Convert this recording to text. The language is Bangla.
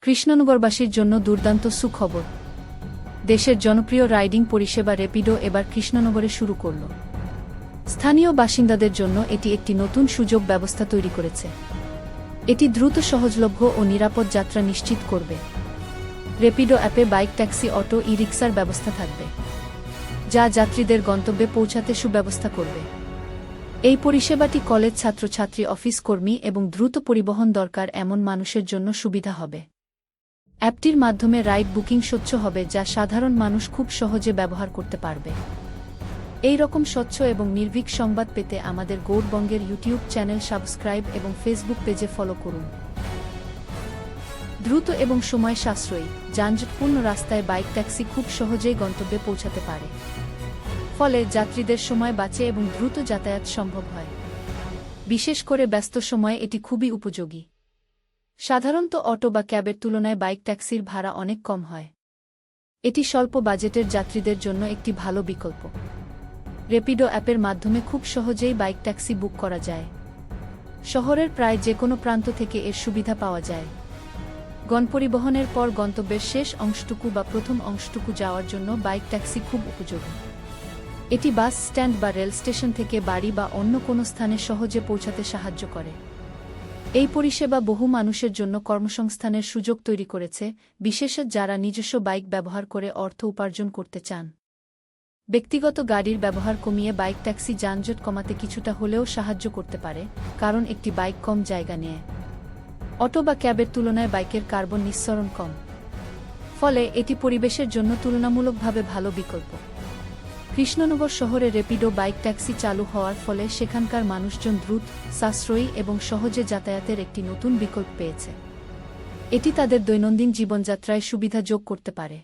কৃষ্ণনগরবাসীর জন্য দুর্দান্ত সুখবর। দেশের জনপ্রিয় রাইডিং পরিষেবা র্যাপিডো এবার কৃষ্ণনগরে শুরু করল। স্থানীয় বাসিন্দাদের জন্য এটি একটি নতুন সুযোগ ব্যবস্থা তৈরি করেছে। এটি দ্রুত সহজলভ্য ও নিরাপদ যাত্রা নিশ্চিত করবে। র্যাপিডো অ্যাপে বাইক, ট্যাক্সি, অটো, ই-রিকশার ব্যবস্থা থাকবে, যা যাত্রীদের গন্তব্যে পৌঁছাতে সুব্যবস্থা করবে। এই পরিষেবাটি কলেজ ছাত্রছাত্রী, অফিস কর্মী এবং দ্রুত পরিবহন দরকার এমন মানুষের জন্য সুবিধা হবে। অ্যাপটির মাধ্যমে রাইড বুকিং স্বচ্ছ হবে, যা সাধারণ মানুষ খুব সহজে ব্যবহার করতে পারবে। এই রকম স্বচ্ছ এবং নির্ভীক সংবাদ পেতে আমাদের গৌড়বঙ্গের ইউটিউব চ্যানেল সাবস্ক্রাইব এবং ফেসবুক পেজে ফলো করুন। দ্রুত এবং সময় সাশ্রয়ী, যানজটপূর্ণ রাস্তায় বাইক, ট্যাক্সি খুব সহজেই গন্তব্যে পৌঁছাতে পারে। ফলে যাত্রীদের সময় বাঁচে এবং দ্রুত যাতায়াত সম্ভব হয়। বিশেষ করে ব্যস্ত সময়ে এটি খুবই উপযোগী। সাধারণত অটো বা ক্যাবের তুলনায় বাইক, ট্যাক্সির ভাড়া অনেক কম হয়। এটি স্বল্প বাজেটের যাত্রীদের জন্য একটি ভালো বিকল্প। র্যাপিডো অ্যাপের মাধ্যমে খুব সহজেই বাইক, ট্যাক্সি বুক করা যায়। শহরের প্রায় যে কোনো প্রান্ত থেকে এর সুবিধা পাওয়া যায়। গণপরিবহনের পর গন্তব্যের শেষ অংশটুকু বা প্রথম অংশটুকু যাওয়ার জন্য বাইক, ট্যাক্সি খুব উপযোগী। এটি বাস স্ট্যান্ড বা রেল স্টেশন থেকে বাড়ি বা অন্য কোনো স্থানে সহজে পৌঁছাতে সাহায্য করে। এই পরিষেবা বহু মানুষের জন্য কর্মসংস্থানের সুযোগ তৈরি করেছে, বিশেষত যারা নিজস্ব বাইক ব্যবহার করে অর্থ উপার্জন করতে চান। ব্যক্তিগত গাড়ির ব্যবহার কমিয়ে বাইক, ট্যাক্সি যানজট কমাতে কিছুটা হলেও সাহায্য করতে পারে, কারণ একটি বাইক কম জায়গা নেয়। অটো বা ক্যাবের তুলনায় বাইকের কার্বন নিঃসরণ কম। ফলে এটি পরিবেশের জন্য তুলনামূলকভাবে ভালো বিকল্প। কৃষ্ণনগর শহরে র্যাপিডো বাইক, ট্যাক্সি চালু হওয়ার ফলে সেখানকার মানুষজন দ্রুত, সাশ্রয়ী এবং সহজে যাতায়াতের একটি নতুন বিকল্প পেয়েছে। এটি তাদের দৈনন্দিন জীবনযাত্রায় সুবিধা যোগ করতে পারে।